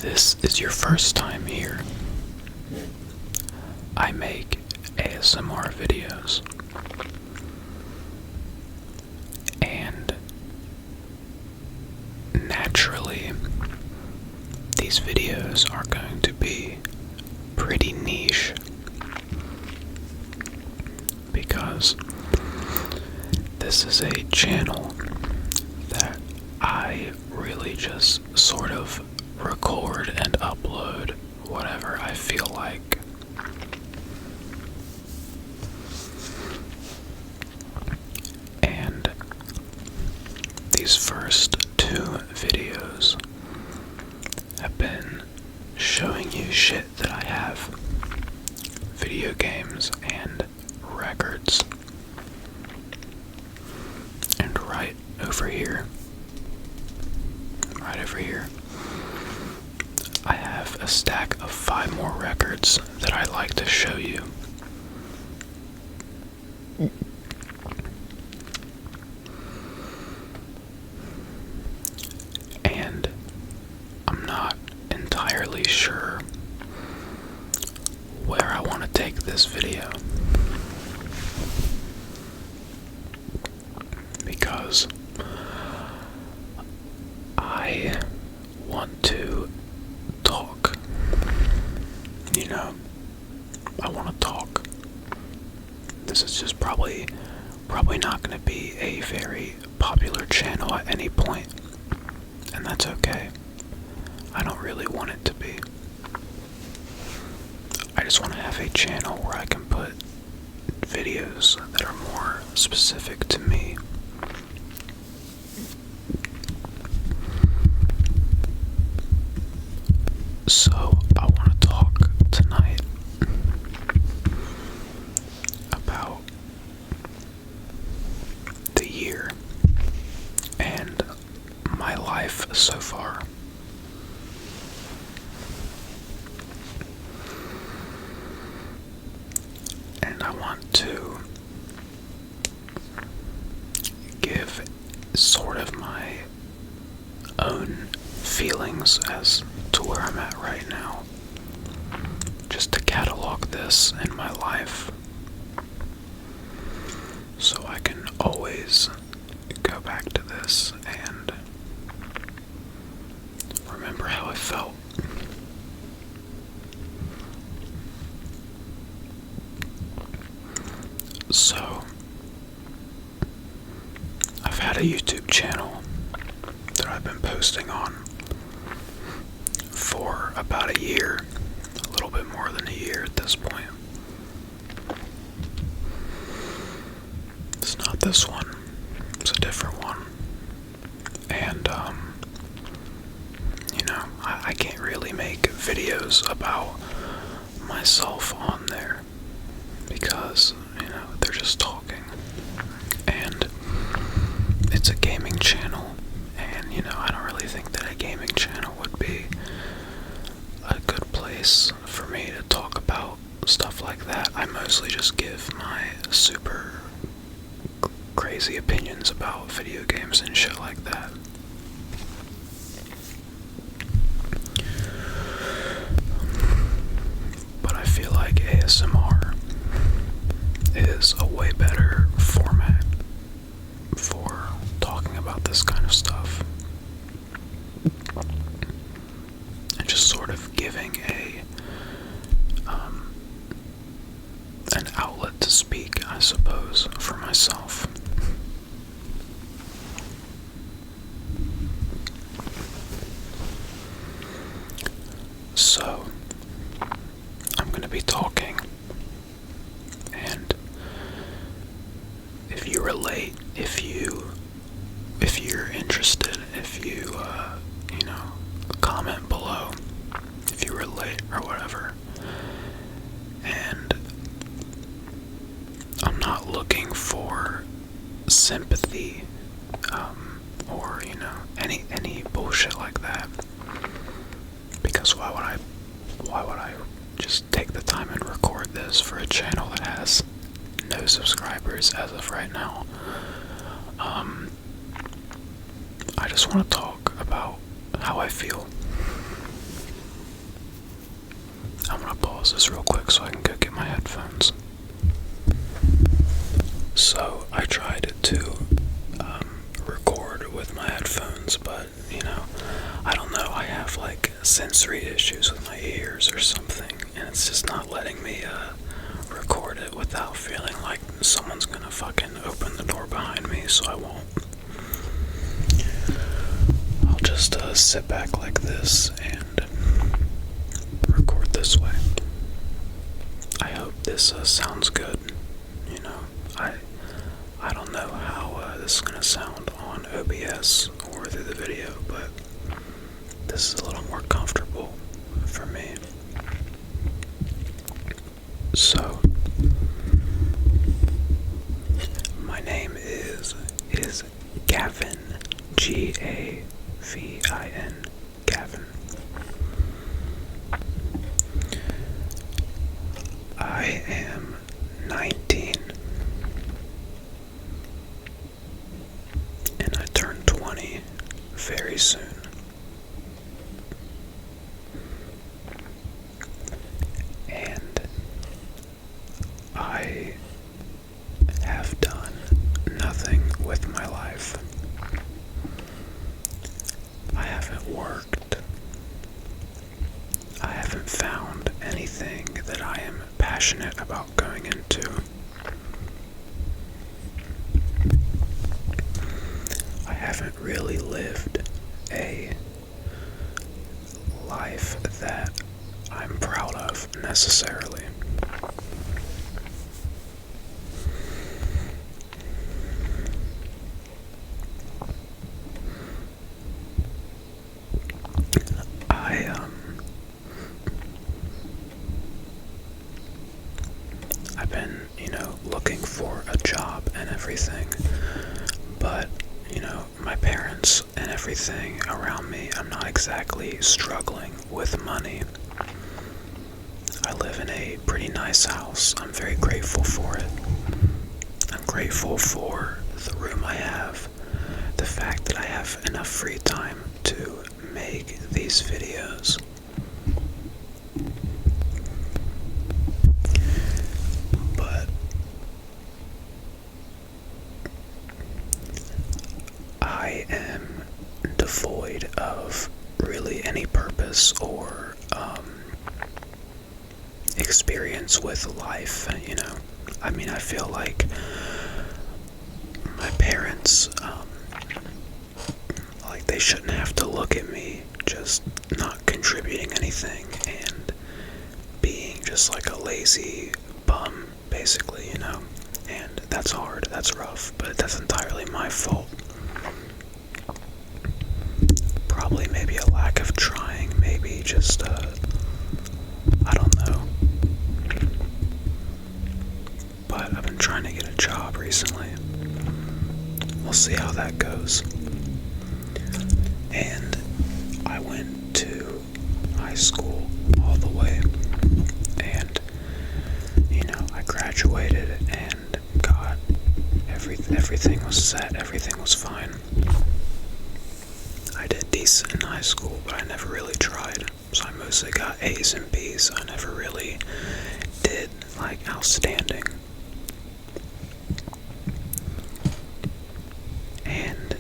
this is your first time here, I make ASMR videos. And naturally, these videos are going to be pretty niche because this is a channel that I really just sort of record and upload whatever I feel like. And these first two videos have been showing you shit that I have, video games and records. And right over here, I have a stack of 5 more records that I'd like to show you. And I'm not entirely sure where I want to take this video, because I want to talk. I want to talk. This is just probably not going to be a very popular channel at any point, and that's okay. I don't really want it to be. I just want to have a channel where I can put videos that are more specific to me. So I want to talk tonight about the year and my life so far. And I want to give sort of my own feelings as to where I'm at right now, just to catalog this in my life so I can always go back to this and remember how I felt. So, I've had a YouTube channel that I've been posting on for about a year, a little bit more than a year at this point. It's not this one, it's a different one. And, I can't really make videos about myself on there because, they're just talking. And it's a gaming channel, and, I don't really think that a gaming channel would be a good place for me to talk about stuff like that. I mostly just give my super crazy opinions about video games and shit like that. But I feel like ASMR is a way better format for talking about this kind of stuff. And just sort of giving an outlet to speak, I suppose, for myself. So, I'm going to be talking, and if you relate, if you're interested, if you, comment below, if you relate or whatever. And I'm not looking for sympathy, or, any bullshit like that. Because why would I just take the time and record this for a channel that has no subscribers as of right now? I just want to talk about how I feel. I'm gonna pause this real quick so I can go get my headphones. So I tried to record with my headphones, but I don't know, I have like sensory issues with my ears or something, and it's just not letting me record it without feeling like someone's gonna fucking open the door behind me, so I won't. I'll just sit back like this and record this way. I hope this sounds good. I don't know how this is gonna sound on OBS or through the video, but this is a little more comfortable for me. So, my name is Gavin, Gavin, Gavin. I am 19, and I turn 20 very soon. And I have done nothing with my life. I haven't worked. I haven't found anything that I am passionate about going into. I haven't really lived a life that I'm proud of necessarily. I've been, looking for a job and everything, but, my parents and everything around me, I'm not exactly struggling with money. I live in a pretty nice house. I'm very grateful for it. I'm grateful for the room I have, the fact that I have enough free time to make these videos. But I am devoid of really any purpose or experience with life, I feel like my parents, like they shouldn't have to look at me just not contributing anything and being just like a lazy bum, basically, and that's hard, that's rough, but that's entirely my fault. Probably maybe a lack of trying, maybe just, I don't know. But I've been trying to get a job recently. We'll see how that goes. And I went to high school all the way. And, I graduated and got everything was set, everything was fine. I did decent in high school, but I never really tried. So I mostly got A's and B's. I never really did, like, outstanding. And,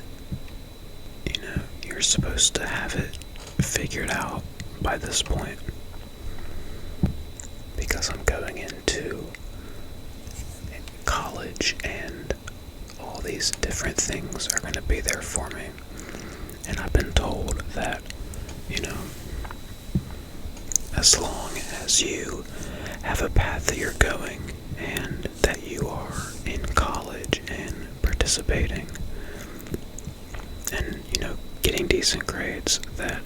you're supposed to have it figured out by this point. Because I'm going into college and all these different things are going to be there for me. And I've been told that, as long as you have a path that you're going and that you are in college and participating and, getting decent grades, that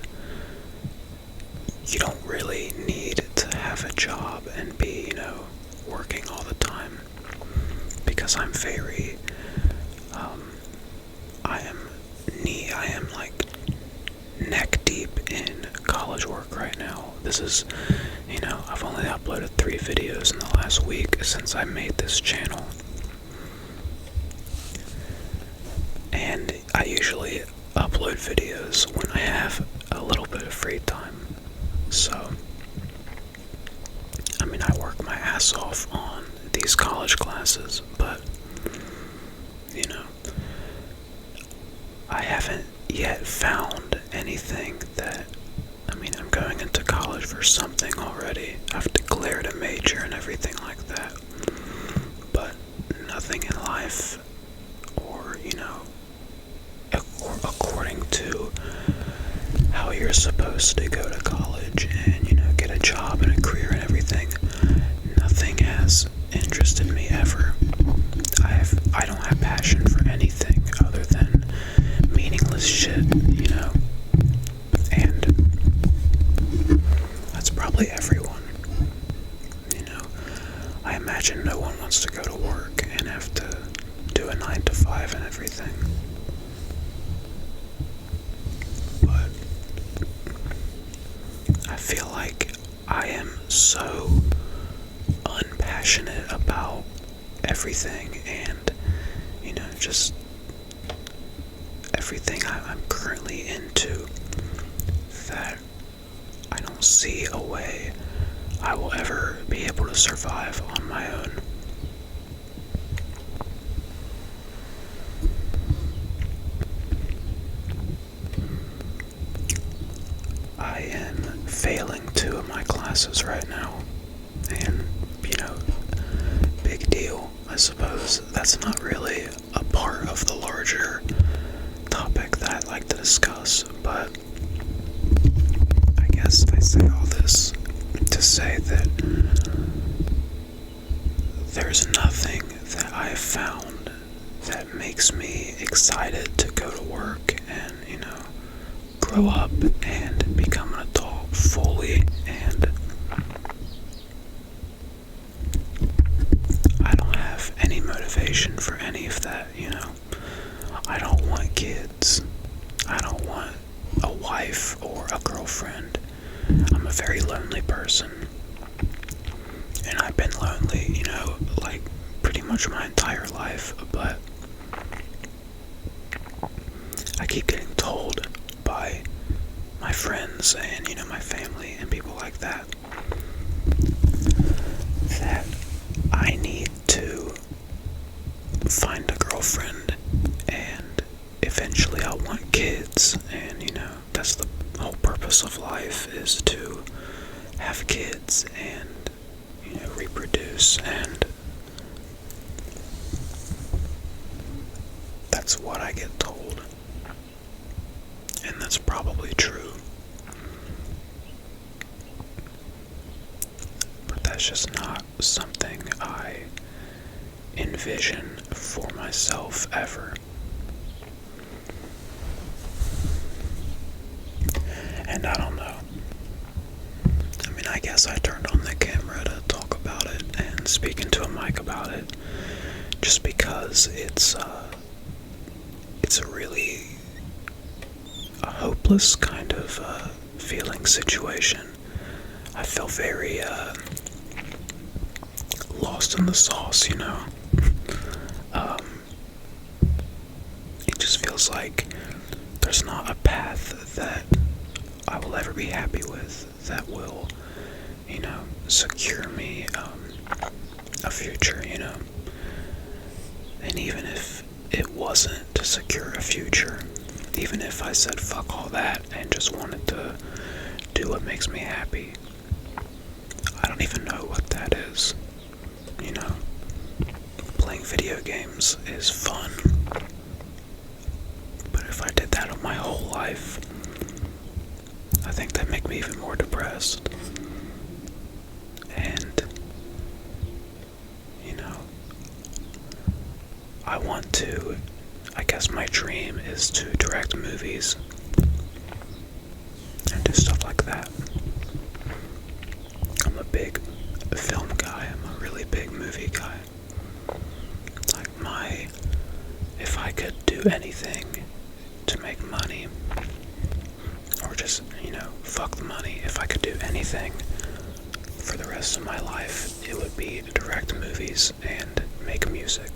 you don't really need to have a job and be, working all the time. Because I'm very, I am like neck deep in college work right now. This is, I've only uploaded 3 videos in the last week since I made this channel. And I usually upload videos when I have a little bit of free time. So, my ass off on these college classes, but, I haven't yet found anything that, I'm going into college for something already. I've declared a major and everything like that, but nothing in life, or, according to how you're supposed to go to college and, get a job and a career and everything, nothing has interested me ever. I don't have passion for anything other than meaningless shit, and that's probably everyone. I imagine no one wants to go to work and have to do a 9 to 5 and everything. But I feel like I am so unpassionate about everything, and just everything I'm currently into, that I don't see a way I will ever be able to survive on my own. I am failing 2 of my classes right now, and, big deal. I suppose that's not really a part of the larger topic that I'd like to discuss, but I guess I say all this to say that there's nothing that I've found that makes me excited to go to work and, grow up and become an adult fully, and I don't have any motivation for any of that, I don't want kids. I don't want a wife or a girlfriend. I'm a very lonely person. And I've been lonely, like pretty much my entire life, but I keep getting told by my friends and, my family and people like that, that I need to find a girlfriend, and eventually I'll want kids, and, that's the whole purpose of life, is to have kids and, reproduce, and that's what I get told, and that's probably true, but that's just not something I envision for myself ever. And I don't know. I guess I turned on the camera to talk about it and speak into a mic about it just because it's a really a hopeless kind of feeling situation. I feel very lost in the sauce, It just feels like there's not a path that I will ever be happy with that will, secure me a future, And even if it wasn't to secure a future, even if I said fuck all that and just wanted to do what makes me happy, I don't even know what that is, Playing video games is fun, but if I did that my whole life, I think that'd make me even more depressed. And, I guess my dream is to direct movies and do stuff like that. I'm a big film guy. I'm a really big movie guy. If I could do anything to make money, or just, fuck the money, if I could do anything for the rest of my life, it would be to direct movies and make music.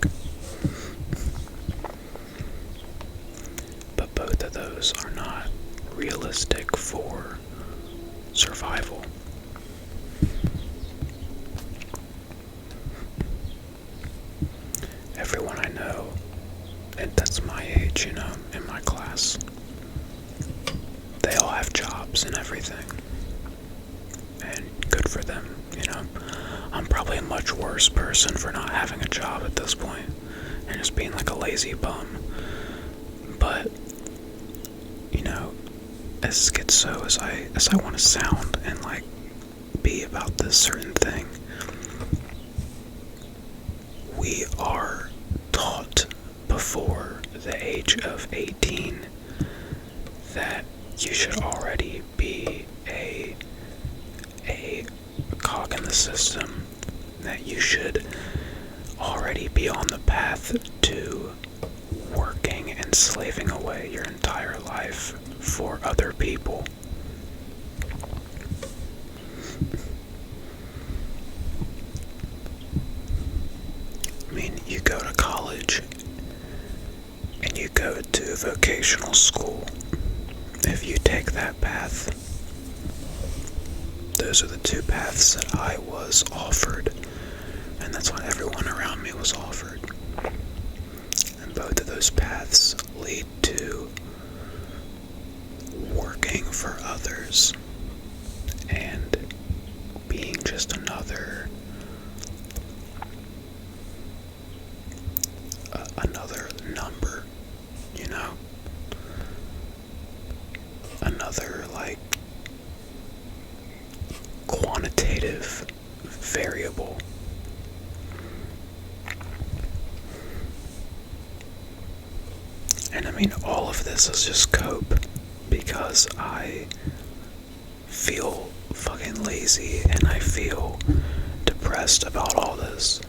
But both of those are not realistic for survival. and that's my age, in my class. They all have jobs and everything. And good for them, I'm probably a much worse person for not having a job at this point and just being like a lazy bum. But, as schizo as I want to sound and like be about this certain thing, we are taught before the age of 18 that you should already be a cog in the system, that you should already be on the path to working and slaving away your entire life for other people. I mean, you go to college and you go to vocational school. If you take that path, those are the two paths that I was offered, and that's what everyone around me was offered. And both of those paths lead to working for others and being just another number, another like quantitative variable. And I mean, all of this is just cope because I feel fucking lazy and I feel depressed about all this.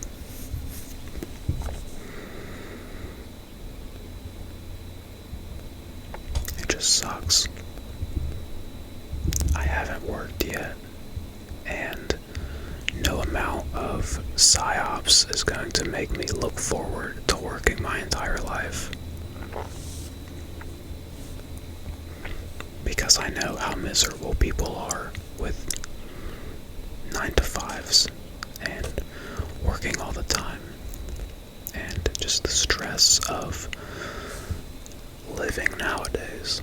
It just sucks. I haven't worked yet, and no amount of psyops is going to make me look forward to working my entire life. Because I know how miserable people are with 9-to-5s and working all the time, and just the stress of living nowadays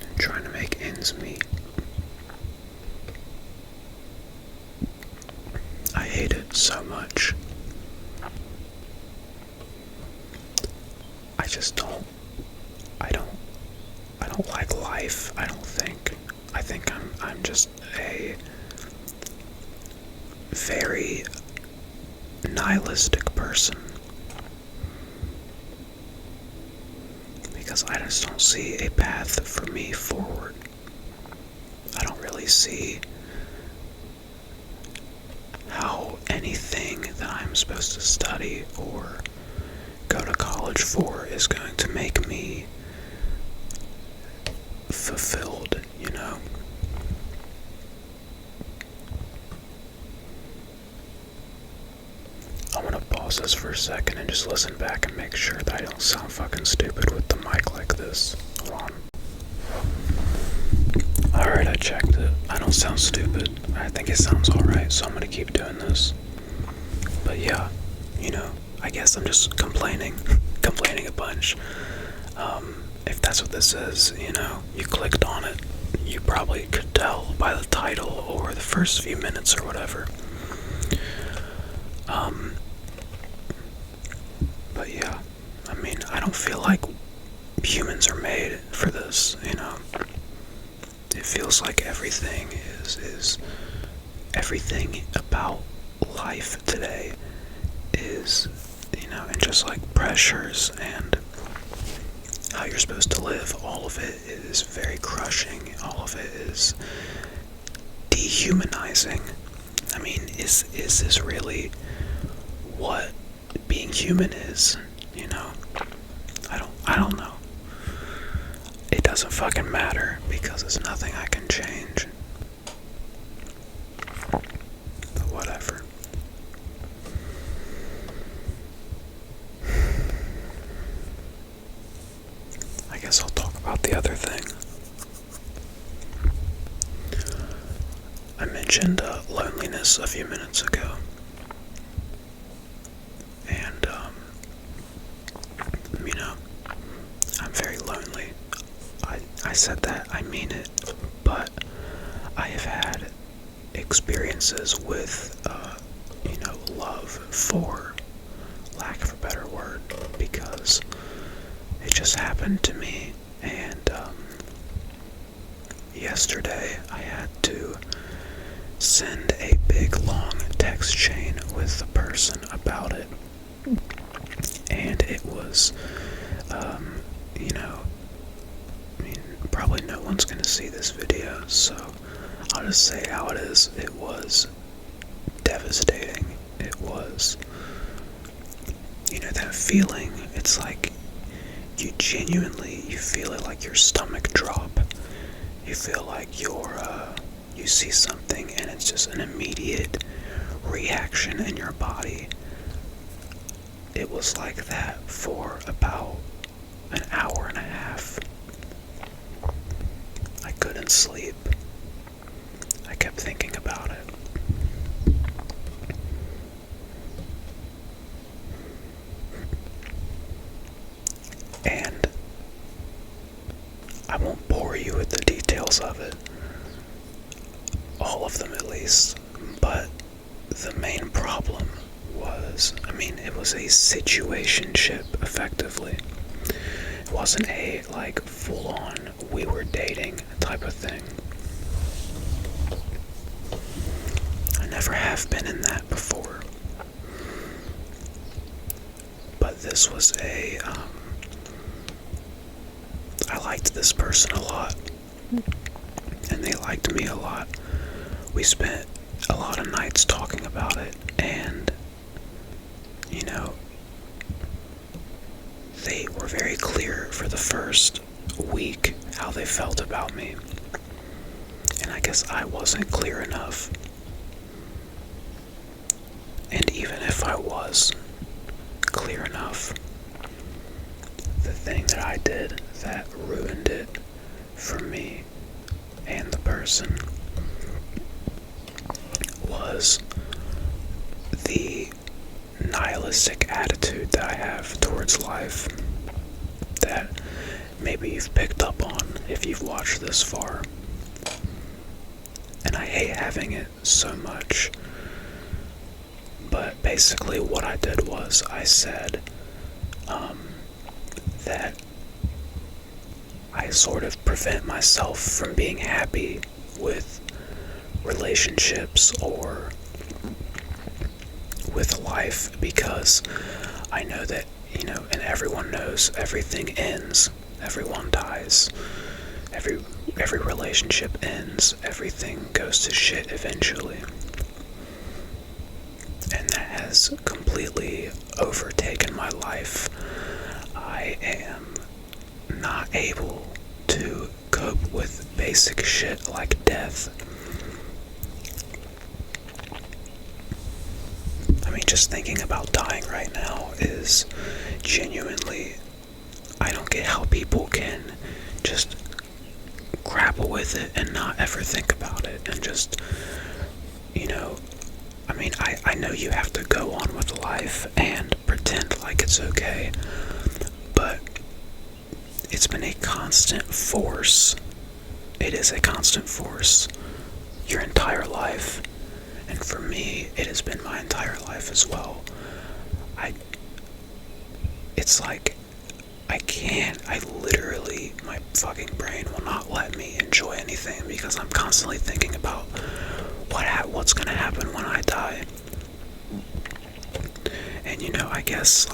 and trying to make ends meet. I hate it so much. I just don't like life, I don't think. I think I'm just a very nihilistic person. Because I just don't see a path for me forward. I don't really see how anything that I'm supposed to study or go to college for is going to make me fulfilled, I want to pause this for a second and just listen back and make sure that I don't sound fucking stupid with the mic like this. Hold on. Alright, I checked it. I don't sound stupid. I think it sounds alright, so I'm gonna keep doing this. But yeah, I guess I'm just complaining a bunch. If that's what this is, you clicked on it. You probably could tell by the title or the first few minutes or whatever. But yeah, I mean, I don't feel like humans are made for this, It feels like everything is everything about life today is, and just like pressures and how you're supposed to live, all of it is very crushing. All of it is dehumanizing. I mean, is this really what being human is? I don't know. It doesn't fucking matter because there's nothing I can change. But whatever. I guess I'll talk about the other thing. I mentioned loneliness a few minutes ago. And said that, I mean it. But I have had experiences with, love, for lack of a better word, because it just happened to me. And yesterday I had to send a big long text chain with the person about it. And it was, probably no one's gonna see this video, so I'll just say how it is. It was devastating. It was, that feeling. It's like you feel it, like your stomach drop. You feel like you see something and it's just an immediate reaction in your body. It was like that for about an hour and a half. I couldn't sleep. I kept thinking about it. And I won't bore you with the details of it, all of them at least, but the main problem was, it was a situationship, effectively. It wasn't a, full-on, we were dating type of thing. I never have been in that before. But this was I liked this person a lot, and they liked me a lot. We spent a lot of nights talking about it, and, they were very clear for the first week how they felt about me. And I guess I wasn't clear enough. And even if I was clear enough, the thing that I did that ruined it for me and the person was the nihilistic attitude that I have towards life, that maybe you've picked up on if you've watched this far. And I hate having it so much. But basically what I did was I said that I sort of prevent myself from being happy with relationships or with life, because I know that, and everyone knows, everything ends, everyone dies, every relationship ends, everything goes to shit eventually. And that has completely overtaken my life. I am not able to cope with basic shit like death. Just thinking about dying right now is genuinely, I don't get how people can just grapple with it and not ever think about it and just, I know you have to go on with life and pretend like it's okay, but it's been a constant force. It is a constant force your entire life. And for me, it has been my entire life as well. It's like, I literally, my fucking brain will not let me enjoy anything because I'm constantly thinking about what's gonna happen when I die. And I guess,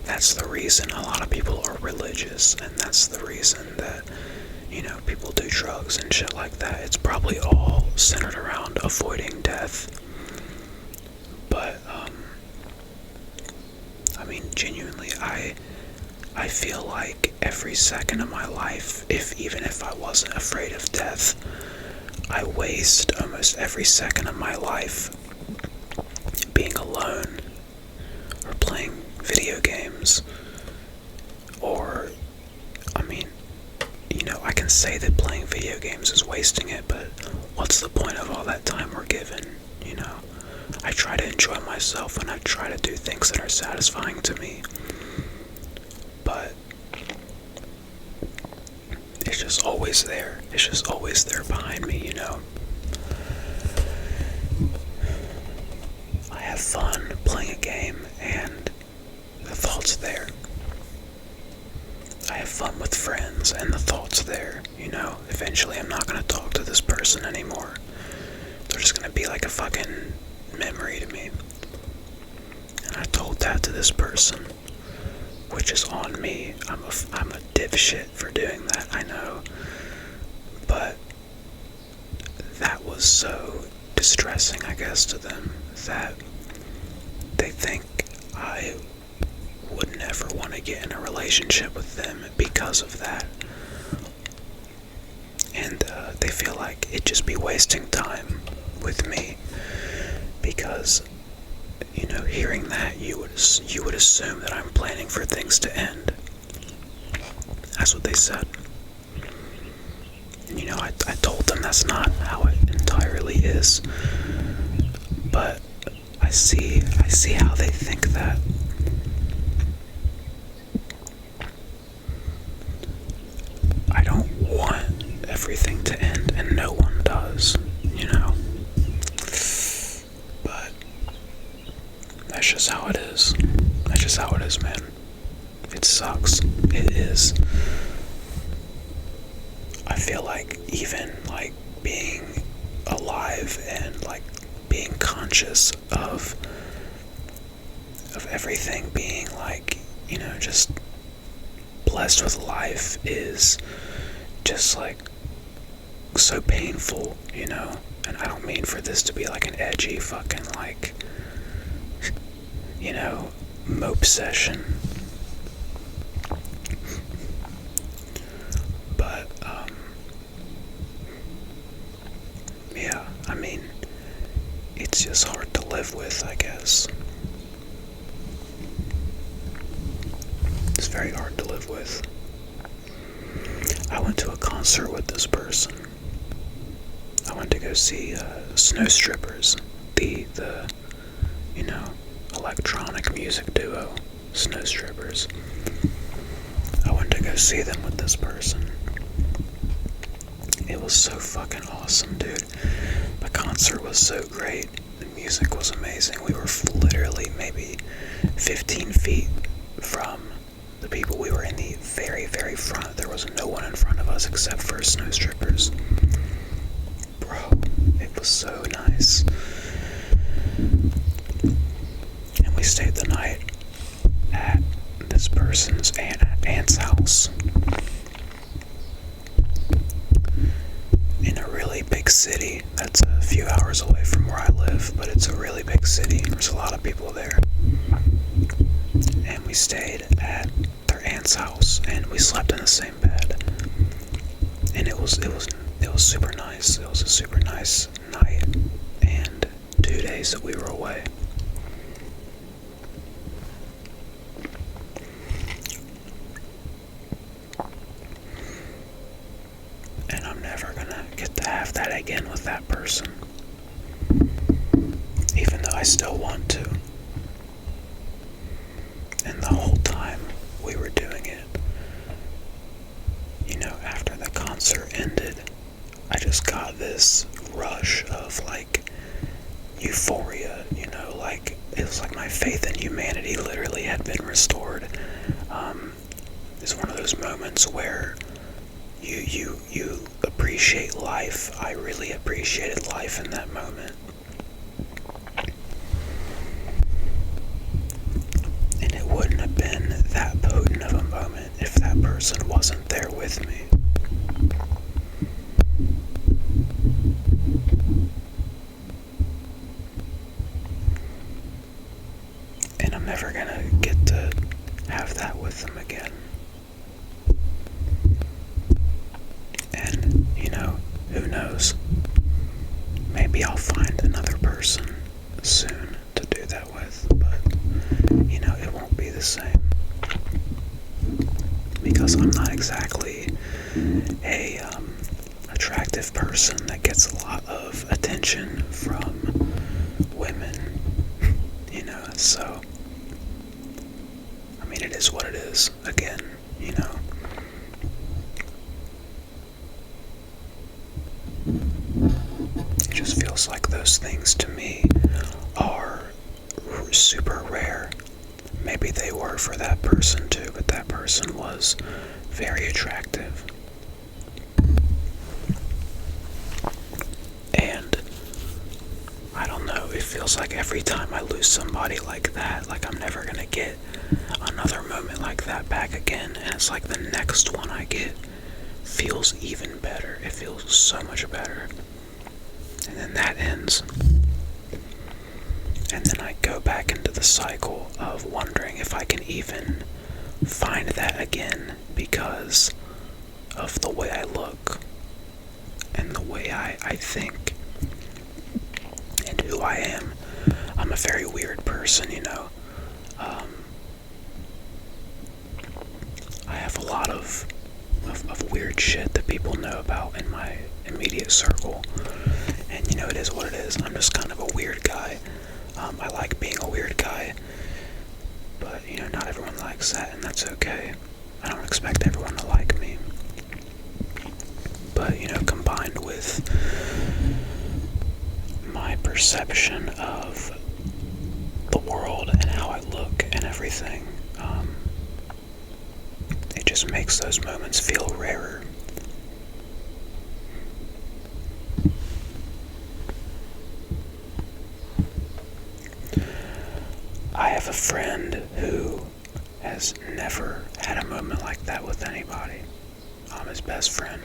that's the reason a lot of people are religious, and that's the reason that, people do drugs and shit like that. It's probably all centered around avoiding death. But, genuinely, I feel like every second of my life, even if I wasn't afraid of death, I waste almost every second of my life being alone, or playing video games, or, I can say that playing video games is wasting it, but what's the point of all that time we're given, I try to enjoy myself and I try to do things that are satisfying to me, but just always there. It's just always there behind me, I have fun playing a game, and the thought's there. I have fun with friends, and the thoug's there, Eventually I'm not going to talk to this person anymore. They're just going to be like a fucking memory to me. And I told that to this person, which is on me. I'm a dipshit for doing that, I know. But that was so distressing, I guess, to them, that they think I would never want to get in a relationship with them because of that. And they feel like it'd just be wasting time with me because, hearing that, you would assume that I'm planning for things to end. That's what they said. And, I told them that's not how it entirely is. But I see how they think that. I don't want everything to end, and no one does, But that's just how it is. That's just how it is, man. It sucks. It is. I feel like even, being alive and, being conscious of everything being, just blessed with life is just, so painful, And I don't mean for this to be, an edgy fucking, mope session. But, yeah, I mean, it's just hard to live with, I guess. It's very hard to live with. I went to a concert with this person. I went to go see Snow Strippers, the electronic music duo, Snow Strippers. I went to go see them with this person. It was so fucking awesome, dude. The concert was so great. The music was amazing. We were literally maybe 15 feet from the people. We were in the very, very front. There was no one in front of us except for Snow Strippers. Bro, it was so nice. And we stayed the night at this person's aunt's house in a really big city that's a few hours away from where I live, but it's a really big city. There's a lot of people there. And we stayed at their aunt's house, and we slept in the same bed. And it was super nice. It was a super nice night, and 2 days that we were away. And I'm never gonna get to have that again with that person, even though I still want to. And the whole time we were doing it, after the concert ended, I just got this rush of euphoria, it was like my faith in humanity literally had been restored. It's one of those moments where you appreciate life. I really appreciated life in that moment. And it wouldn't have been that potent of a moment if that person wasn't there with me. And I'm never gonna get to have that with them again. And, who knows? Maybe I'll find another person soon to do that with, but, it won't be the same. Because I'm not exactly a attractive person that gets a lot of attention from women, so, I mean, it is what it is, again, those things to me are super rare. Maybe they were for that person too, but that person was very attractive. And I don't know, it feels like every time I lose somebody like that, like I'm never gonna get another moment like that back again. And it's like the next one I get feels even better. It feels so much better. And then that ends. And then I go back into the cycle of wondering if I can even find that again because of the way I look and the way I think and who I am. I'm a very weird person, you know. I have a lot of weird shit that people know about in my immediate circle. And you know, it is what it is. I'm just kind of a weird guy. I like being a weird guy. But, you know, not everyone likes that, and that's okay. I don't expect everyone to like me. But, you know, combined with my perception of the world and how I look and everything, it just makes those moments feel rarer. I have a friend who has never had a moment like that with anybody. I'm his best friend.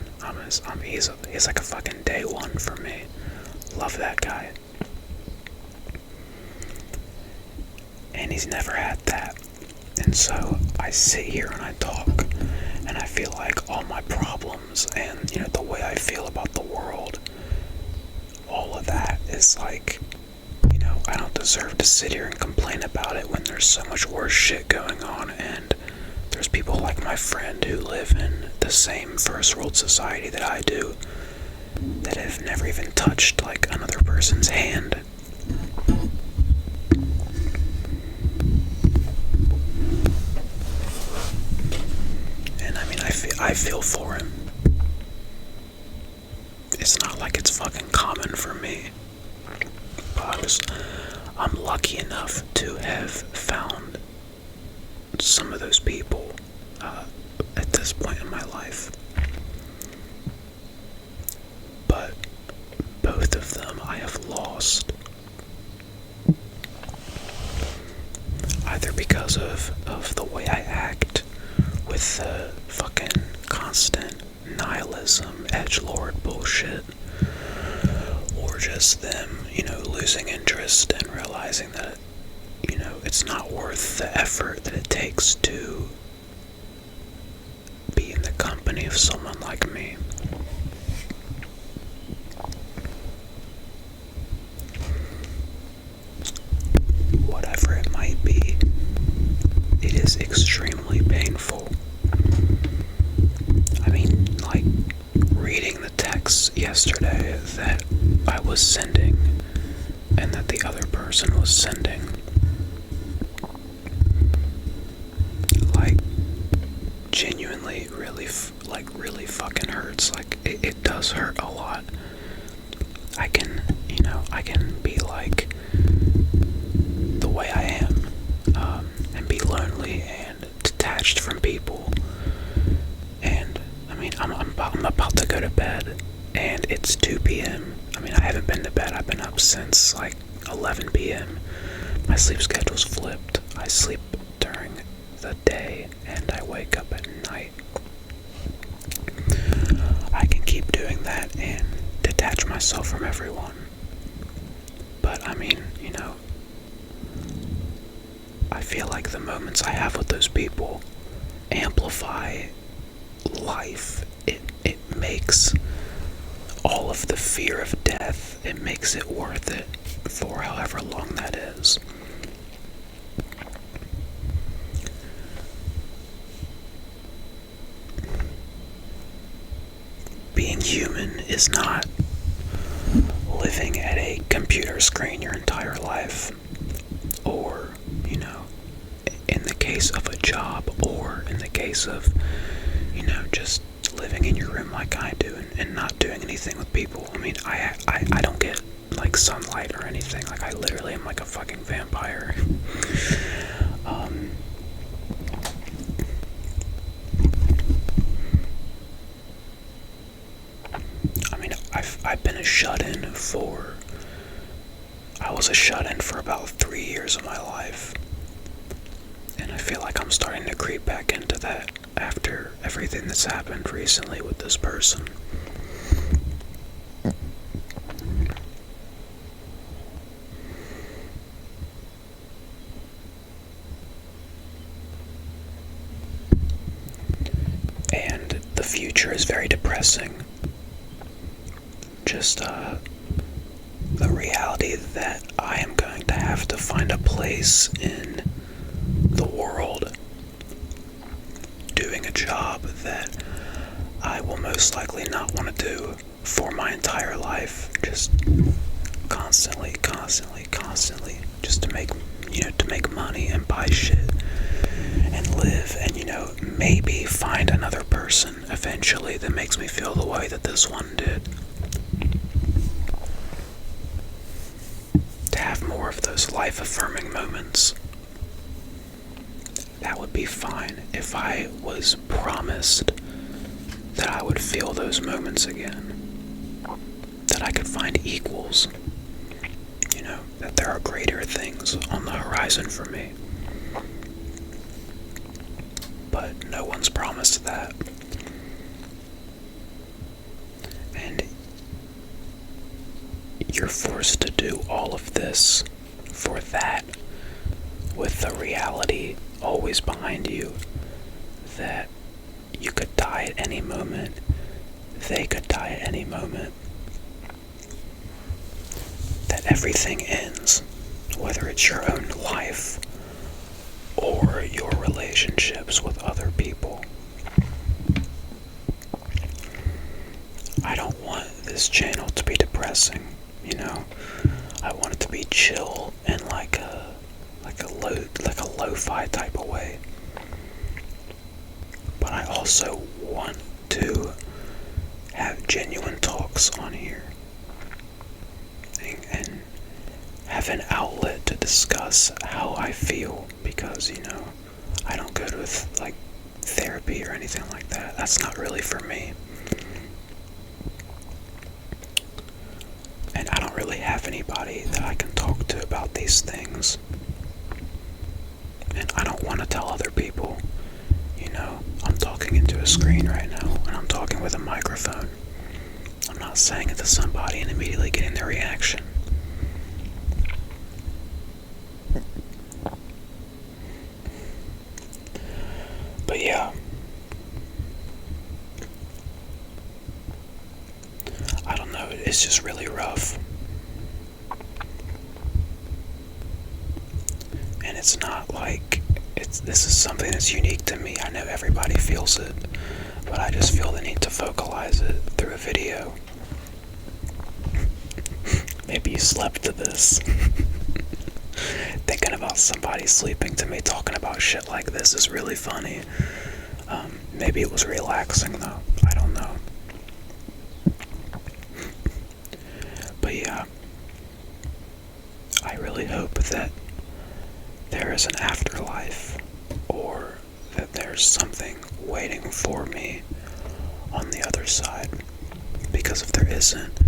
He's like a fucking day one for me. Love that guy. And he's never had that. And so I sit here and I talk, and I feel like all my problems and, you know, the way I feel about the world, all of that is like, you know, I don't deserve to sit here and complain about it when there's so much worse shit going on, and there's people like my friend who live in the same first world society that I do that have never even touched like another person's hand. And I mean, I feel for him. It's not like it's fucking common for me. But I'm lucky enough to have found some of those people at this point in my life. But both of them I have lost. Either because of the way I act with the fucking constant nihilism, edgelord bullshit, or just them, you know, losing interest and realizing that, you know, it's not worth the effort that it takes to be in the company of someone like me. Whatever it might be, it is extremely painful. I mean, like, reading the text yesterday that I was sending and that the other person was sending, like, genuinely really fucking hurts. Like, it does hurt a lot. I can be like the way I am, and be lonely and detached from people. And I mean, I'm about to go to bed, and it's 2 p.m. I mean, I haven't been to bed. I've been up since like 11 p.m. My sleep schedule's flipped. I sleep during the day, and I wake up at night. I can keep doing that and detach myself from everyone. But I mean, you know, I feel like the moments I have with those people amplify life. It makes all of the fear of death, it makes it worth it for however long that is. Being human is not living at a computer screen your entire life, or, you know, in the case of a job, or in the case of, you know, just living in your room like I do and not doing anything with people. I mean, I don't get like sunlight or anything. Like, I literally am like a fucking vampire. I mean, I've been a shut-in for... I was a shut-in for about 3 years of my life. And I feel like I'm starting to creep back into that after everything that's happened recently with this person. And the future is very depressing. Just the reality that I am going to have to find a place in the world doing a job that I will most likely not want to do for my entire life. Just constantly, just to make money and buy shit and live, and maybe find another person eventually that makes me feel the way that this one did. To have more of those life-affirming moments. That would be fine if I was promised that I would feel those moments again. That I could find equals. That there are greater things on the horizon for me. But no one's promised that. And you're forced to do all of this for that, with the reality always behind you that you could die at any moment, they could die at any moment, that everything ends, whether it's your own life or your relationships with other people. I don't want this channel to be depressing, I want it to be chill and like a lo-fi type of way. But I also want to have genuine talks on here and have an outlet to discuss how I feel, because I don't go to therapy or anything like that. That's not really for me. And I don't really have anybody that I can talk to about these things. And I don't want to tell other people, I'm talking into a screen right now, and I'm talking with a microphone. I'm not saying it to somebody and immediately getting their reaction. But yeah. I don't know, it's just really rough. And it's not like this is something that's unique to me. I know everybody feels it, but I just feel the need to vocalize it through a video. Maybe you slept to this. Thinking about somebody sleeping to me talking about shit like this is really funny. Maybe it was relaxing though. I don't know. But yeah, I really hope that there is an afterlife, or that there's something waiting for me on the other side. Because if there isn't,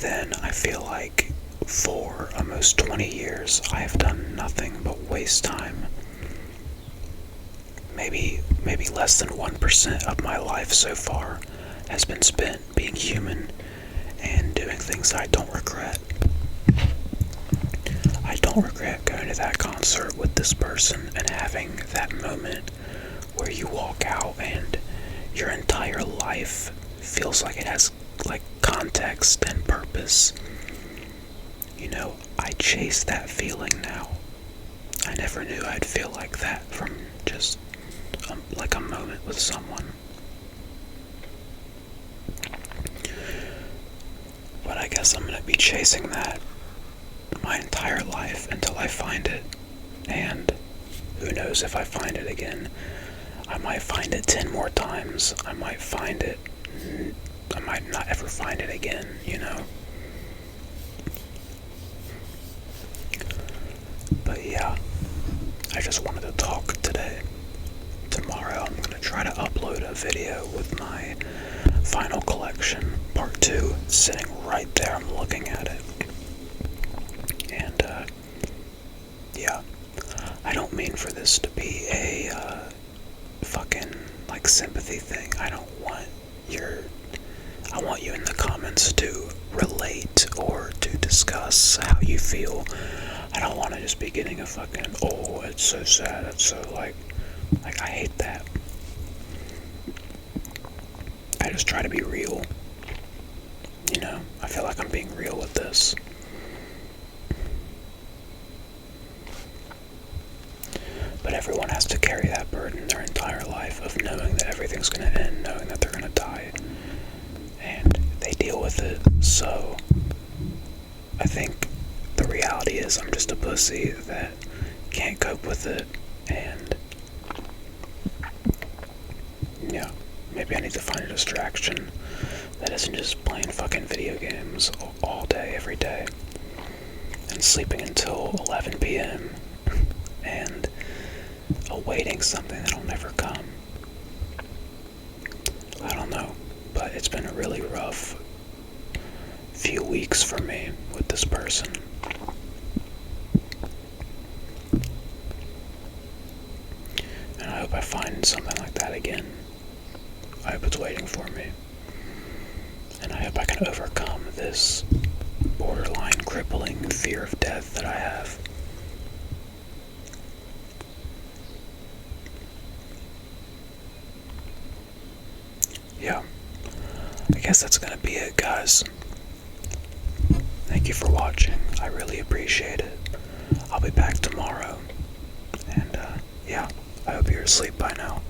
then I feel like for almost 20 years I have done nothing but waste time. Maybe less than 1% of my life so far has been spent being human and doing things I don't regret. I don't regret going to that concert with this person and having that moment where you walk out and your entire life feels like it has context and purpose. I chase that feeling now. I never knew I'd feel like that from just a moment with someone. But I guess I'm gonna be chasing that my entire life until I find it. And who knows if I find it again. I might find it 10 more times. I might find it. I might not ever find it again, yeah, I just wanted to talk today. Tomorrow I'm going to try to upload a video with my final collection, part 2, sitting right there. I'm looking at it. And, yeah, I don't mean for this to be a, fucking, like, sympathy thing. I want you in the comments to relate or to discuss how you feel. I don't want to just be getting a fucking, oh, it's so sad, it's so, like, I hate that. I just try to be real. You know, I feel like I'm being real with this. But everyone has to carry that burden their entire life of knowing that everything's gonna end, knowing that they're gonna die. And they deal with it, so I think the reality is I'm just a pussy that can't cope with it, and yeah, maybe I need to find a distraction that isn't just playing fucking video games all day, every day, and sleeping until 11 p.m. and awaiting something that'll never come. I don't know, but it's been a really rough few weeks for me with this person. And I hope I find something like that again. I hope it's waiting for me. And I hope I can overcome this borderline crippling fear of death that I have. Yeah, I guess that's gonna be it, guys. Thank you for watching. I really appreciate it. I'll be back tomorrow. And, yeah, I hope you're asleep by now.